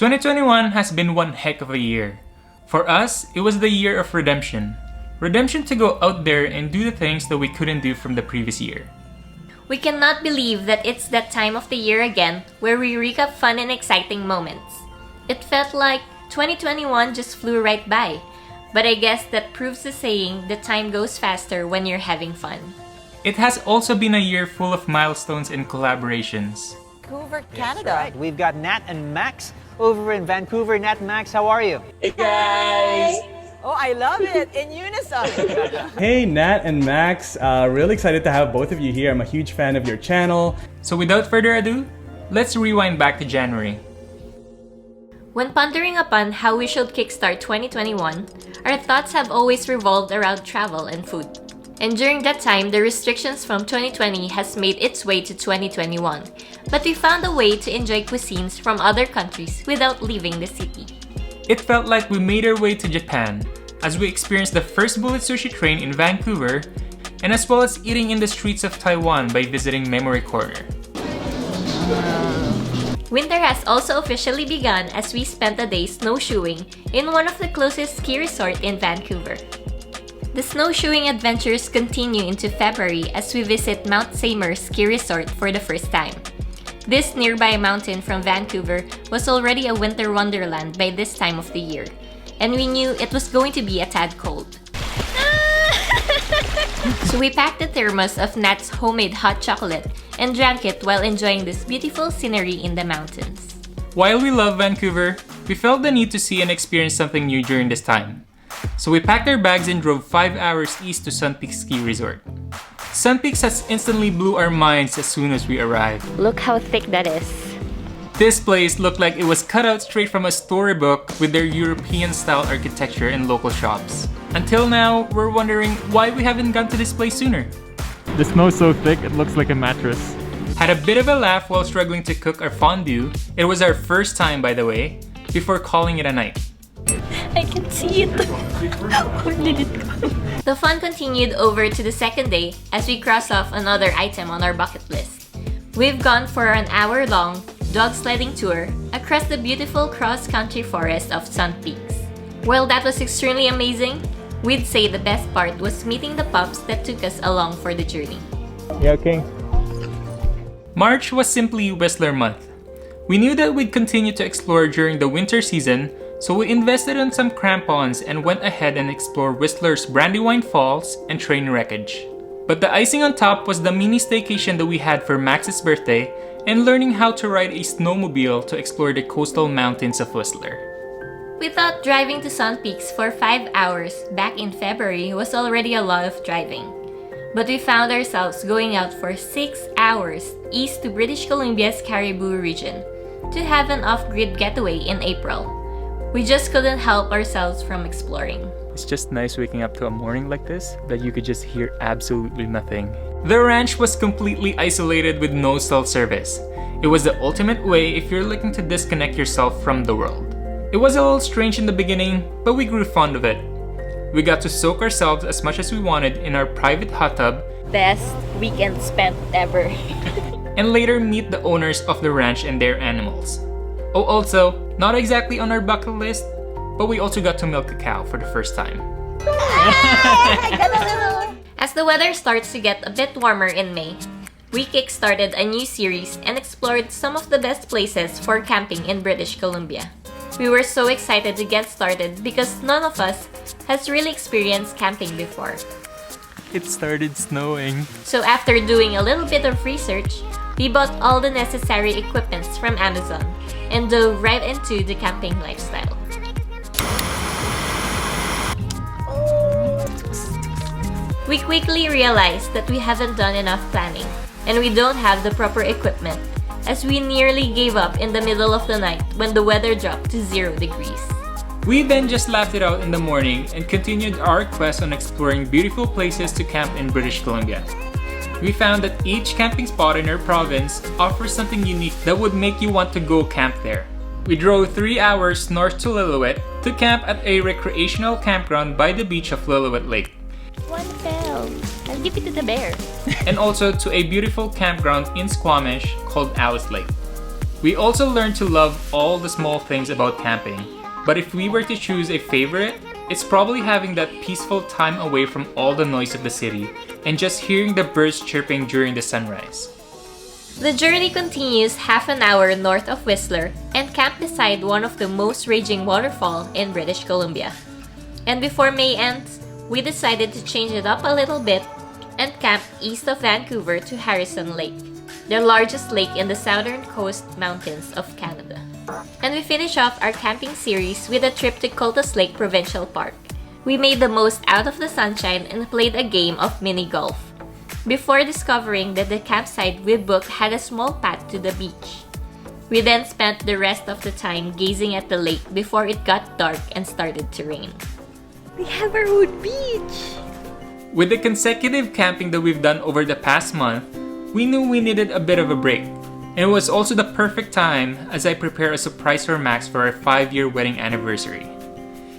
2021 has been one heck of a year. For us, it was the year of redemption. Redemption to go out there and do the things that we couldn't do from the previous year. We cannot believe that it's that time of the year again where we recap fun and exciting moments. It felt like 2021 just flew right by, but I guess that proves the saying that time goes faster when you're having fun. It has also been a year full of milestones and collaborations. Vancouver, Canada. Right. We've got Nat and Max over in Vancouver. Nat and Max, how are you? Hey guys! Oh, I love it! In unison! Hey, Nat and Max. Really excited to have both of you here. I'm a huge fan of your channel. So without further ado, let's rewind back to January. When pondering upon how we should kickstart 2021, our thoughts have always revolved around travel and food. And during that time, the restrictions from 2020 has made its way to 2021. But we found a way to enjoy cuisines from other countries without leaving the city. It felt like we made our way to Japan as we experienced the first bullet sushi train in Vancouver, and as well as eating in the streets of Taiwan by visiting Memory Corner. Winter has also officially begun as we spent a day snowshoeing in one of the closest ski resorts in Vancouver. The snowshoeing adventures continue into February as we visit Mount Seymour Ski Resort for the first time. This nearby mountain from Vancouver was already a winter wonderland by this time of the year, and we knew it was going to be a tad cold. So we packed a thermos of Nat's homemade hot chocolate and drank it while enjoying this beautiful scenery in the mountains. While we love Vancouver, we felt the need to see and experience something new during this time. So we packed our bags and drove 5 hours east to Sun Peaks Ski Resort. Sun Peaks has instantly blew our minds as soon as we arrived. Look how thick that is. This place looked like it was cut out straight from a storybook with their European-style architecture and local shops. Until now, we're wondering why we haven't gone to this place sooner. The snow's so thick, it looks like a mattress. Had a bit of a laugh while struggling to cook our fondue. It was our first time, by the way, before calling it a night. I can see it. Where did it go? The fun continued over to the second day as we crossed off another item on our bucket list. We've gone for an hour-long dog sledding tour across the beautiful cross-country forest of Sun Peaks. While that was extremely amazing, we'd say the best part was meeting the pups that took us along for the journey. Yeah, King. March was simply Whistler month. We knew that we'd continue to explore during the winter season, so we invested in some crampons and went ahead and explored Whistler's Brandywine Falls and train wreckage. But the icing on top was the mini staycation that we had for Max's birthday and learning how to ride a snowmobile to explore the coastal mountains of Whistler. We thought driving to Sun Peaks for 5 hours back in February was already a lot of driving. But we found ourselves going out for 6 hours east to British Columbia's Cariboo region to have an off-grid getaway in April. We just couldn't help ourselves from exploring. It's just nice waking up to a morning like this that you could just hear absolutely nothing. The ranch was completely isolated with no cell service. It was the ultimate way if you're looking to disconnect yourself from the world. It was a little strange in the beginning, but we grew fond of it. We got to soak ourselves as much as we wanted in our private hot tub. Best weekend spent ever. And later meet the owners of the ranch and their animals. Oh, also, not exactly on our bucket list, but we also got to milk a cow for the first time. As the weather starts to get a bit warmer in May, we kick-started a new series and explored some of the best places for camping in British Columbia. We were so excited to get started because none of us has really experienced camping before. It started snowing. So after doing a little bit of research, we bought all the necessary equipments from Amazon and dove right into the camping lifestyle. We quickly realized that we haven't done enough planning and we don't have the proper equipment, as we nearly gave up in the middle of the night when the weather dropped to 0 degrees. We then just laughed it out in the morning and continued our quest on exploring beautiful places to camp in British Columbia. We found that each camping spot in our province offers something unique that would make you want to go camp there. We drove 3 hours north to Lillooet to camp at a recreational campground by the beach of Lillooet Lake. One fell. I'll give it to the bear. And also to a beautiful campground in Squamish called Alice Lake. We also learned to love all the small things about camping, but if we were to choose a favorite, it's probably having that peaceful time away from all the noise of the city and just hearing the birds chirping during the sunrise. The journey continues half an hour north of Whistler and camp beside one of the most raging waterfall in British Columbia. And before May ends, we decided to change it up a little bit and camp east of Vancouver to Harrison Lake, the largest lake in the southern coast mountains of Canada. And we finish off our camping series with a trip to Cultus Lake Provincial Park. We made the most out of the sunshine and played a game of mini golf, before discovering that the campsite we booked had a small path to the beach. We then spent the rest of the time gazing at the lake before it got dark and started to rain. We have our own beach! With the consecutive camping that we've done over the past month, we knew we needed a bit of a break. And it was also the perfect time as I prepare a surprise for Max for our 5-year wedding anniversary.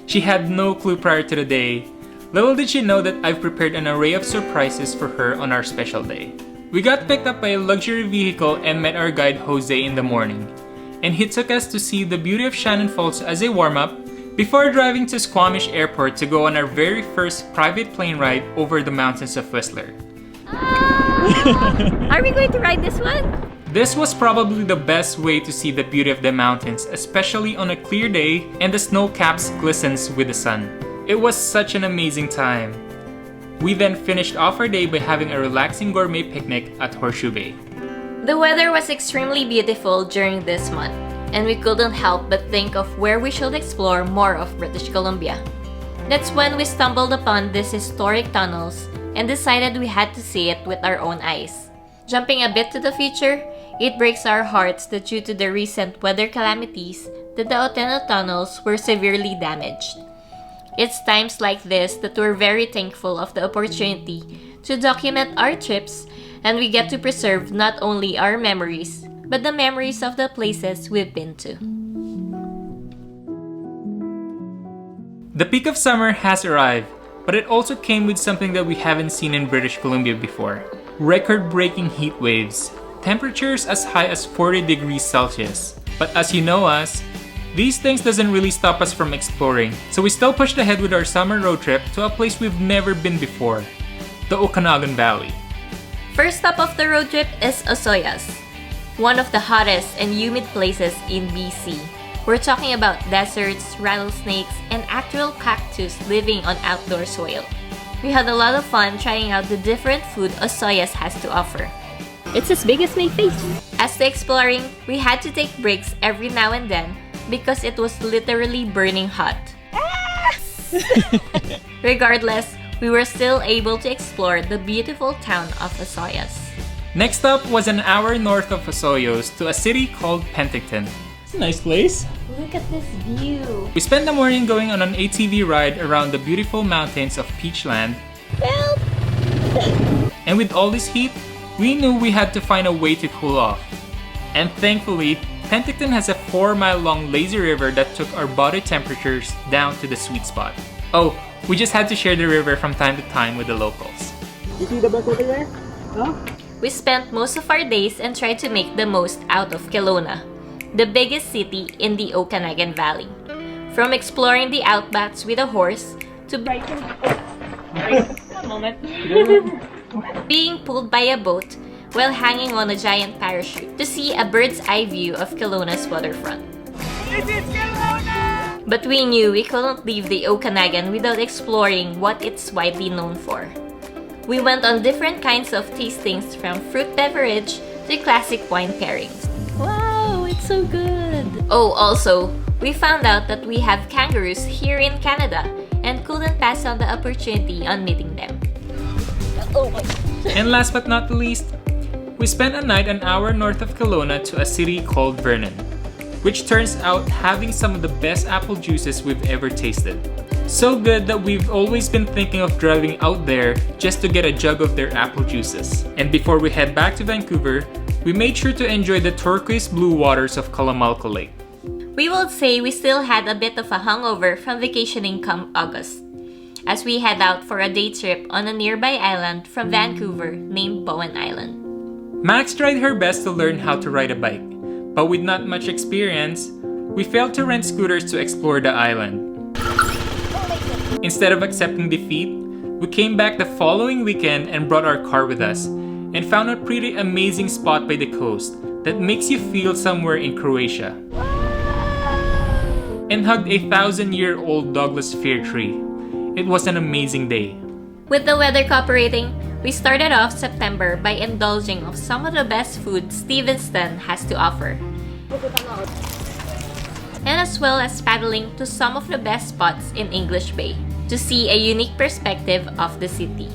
She had no clue prior to the day. Little did she know that I've prepared an array of surprises for her on our special day. We got picked up by a luxury vehicle and met our guide Jose in the morning. And he took us to see the beauty of Shannon Falls as a warm-up before driving to Squamish Airport to go on our very first private plane ride over the mountains of Whistler. Are we going to ride this one? This was probably the best way to see the beauty of the mountains, especially on a clear day and the snow caps glistens with the sun. It was such an amazing time. We then finished off our day by having a relaxing gourmet picnic at Horseshoe Bay. The weather was extremely beautiful during this month, and we couldn't help but think of where we should explore more of British Columbia. That's when we stumbled upon these historic tunnels and decided we had to see it with our own eyes. Jumping a bit to the future, it breaks our hearts that due to the recent weather calamities, that the Tofino tunnels were severely damaged. It's times like this that we're very thankful of the opportunity to document our trips, and we get to preserve not only our memories, but the memories of the places we've been to. The peak of summer has arrived, but it also came with something that we haven't seen in British Columbia before. Record-breaking heat waves, temperatures as high as 40 degrees Celsius. But as you know us, these things doesn't really stop us from exploring, so we still pushed ahead with our summer road trip to a place we've never been before, the Okanagan Valley. First stop of the road trip is Osoyoos, one of the hottest and humid places in BC. We're talking about deserts, rattlesnakes, and actual cactus living on outdoor soil. We had a lot of fun trying out the different food Osoyoos has to offer. It's as big as my face. As to exploring, we had to take breaks every now and then because it was literally burning hot. Regardless, we were still able to explore the beautiful town of Osoyoos. Next up was an hour north of Osoyoos to a city called Penticton. It's a nice place. Look at this view. We spent the morning going on an ATV ride around the beautiful mountains of Peachland. Help! And with all this heat, we knew we had to find a way to cool off. And thankfully, Penticton has a 4-mile-long lazy river that took our body temperatures down to the sweet spot. Oh, we just had to share the river from time to time with the locals. You see the bus over there? Huh? We spent most of our days and tried to make the most out of Kelowna, the biggest city in the Okanagan Valley. From exploring the outbacks with a horse to being pulled by a boat while hanging on a giant parachute to see a bird's eye view of Kelowna's waterfront. But we knew we couldn't leave the Okanagan without exploring what it's widely known for. We went on different kinds of tastings from fruit beverage to classic wine pairings. Wow, it's so good. Oh, also, we found out that we have kangaroos here in Canada and couldn't pass on the opportunity on meeting them. And last but not least, we spent a night an hour north of Kelowna to a city called Vernon, which turns out having some of the best apple juices we've ever tasted. So good that we've always been thinking of driving out there just to get a jug of their apple juices. And before we head back to Vancouver, we made sure to enjoy the turquoise blue waters of Kalamalko Lake. We will say we still had a bit of a hangover from vacationing come August, as we head out for a day trip on a nearby island from Vancouver named Bowen Island. Max tried her best to learn how to ride a bike, But with not much experience, we failed to rent scooters to explore the island. Instead of accepting defeat, we came back the following weekend and brought our car with us and found a pretty amazing spot by the coast that makes you feel somewhere in Croatia. And hugged a 1,000-year-old Douglas fir tree. It was an amazing day. With the weather cooperating, we started off September by indulging of some of the best food Stevenston has to offer. And as well as paddling to some of the best spots in English Bay to see a unique perspective of the city.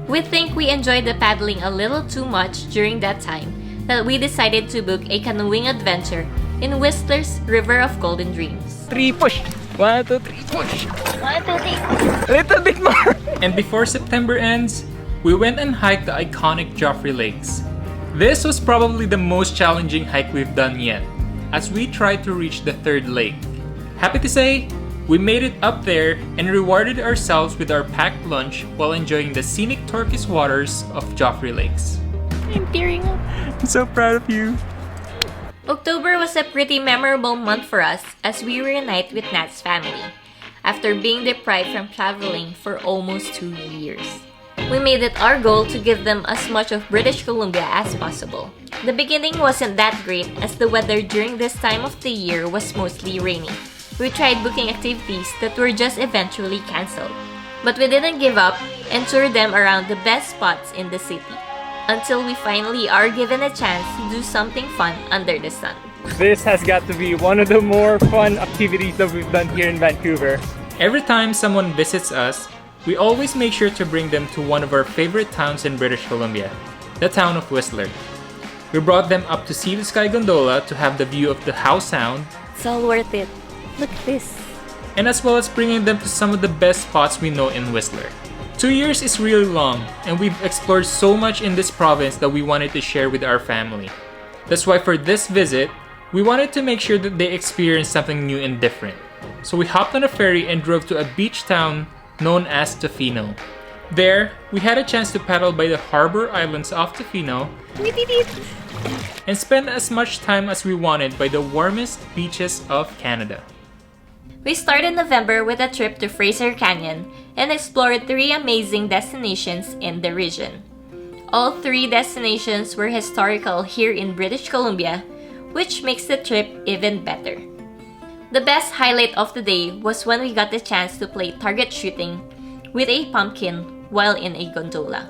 We think we enjoyed the paddling a little too much during that time that we decided to book a canoeing adventure in Whistler's River of Golden Dreams. 3 push! 1, 2, 3 push! 1, 2, 3. Little bit more! And before September ends, we went and hiked the iconic Joffrey Lakes. This was probably the most challenging hike we've done yet, as we tried to reach the third lake. Happy to say, we made it up there and rewarded ourselves with our packed lunch while enjoying the scenic turquoise waters of Joffrey Lakes. I'm tearing up. I'm so proud of you. October was a pretty memorable month for us as we reunite with Nat's family after being deprived from traveling for almost 2 years. We made it our goal to give them as much of British Columbia as possible. The beginning wasn't that great as the weather during this time of the year was mostly rainy. We tried booking activities that were just eventually cancelled. But we didn't give up and toured them around the best spots in the city until we finally are given a chance to do something fun under the sun. This has got to be one of the more fun activities that we've done here in Vancouver. Every time someone visits us, we always make sure to bring them to one of our favorite towns in British Columbia, the town of Whistler. We brought them up to Sea to Sky Gondola to have the view of the Howe Sound. It's all worth it. Look at this. And as well as bringing them to some of the best spots we know in Whistler. 2 years is really long, and we've explored so much in this province that we wanted to share with our family. That's why for this visit, we wanted to make sure that they experience something new and different. So we hopped on a ferry and drove to a beach town known as Tofino. There, we had a chance to paddle by the harbor islands of Tofino and spend as much time as we wanted by the warmest beaches of Canada. We started November with a trip to Fraser Canyon and explored 3 amazing destinations in the region. All 3 destinations were historical here in British Columbia, which makes the trip even better. The best highlight of the day was when we got the chance to play target shooting with a pumpkin while in a gondola.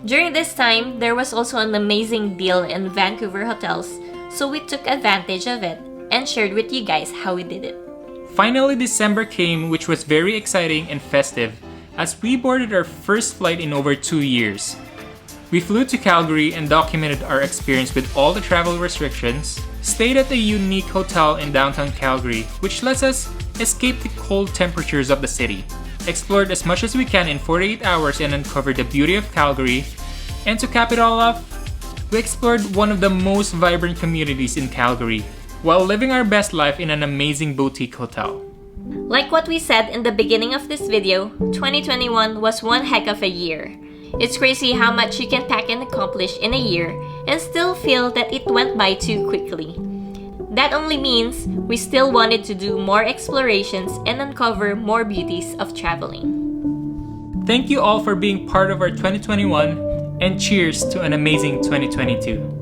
During this time, there was also an amazing deal in Vancouver hotels, so we took advantage of it and shared with you guys how we did it. Finally, December came, which was very exciting and festive as we boarded our first flight in over 2 years. We flew to Calgary and documented our experience with all the travel restrictions, stayed at a unique hotel in downtown Calgary, which lets us escape the cold temperatures of the city, explored as much as we can in 48 hours and uncovered the beauty of Calgary, and to cap it all off, we explored one of the most vibrant communities in Calgary, while living our best life in an amazing boutique hotel. Like what we said in the beginning of this video, 2021 was one heck of a year. It's crazy how much you can pack and accomplish in a year and still feel that it went by too quickly. That only means we still wanted to do more explorations and uncover more beauties of traveling. Thank you all for being part of our 2021, and cheers to an amazing 2022.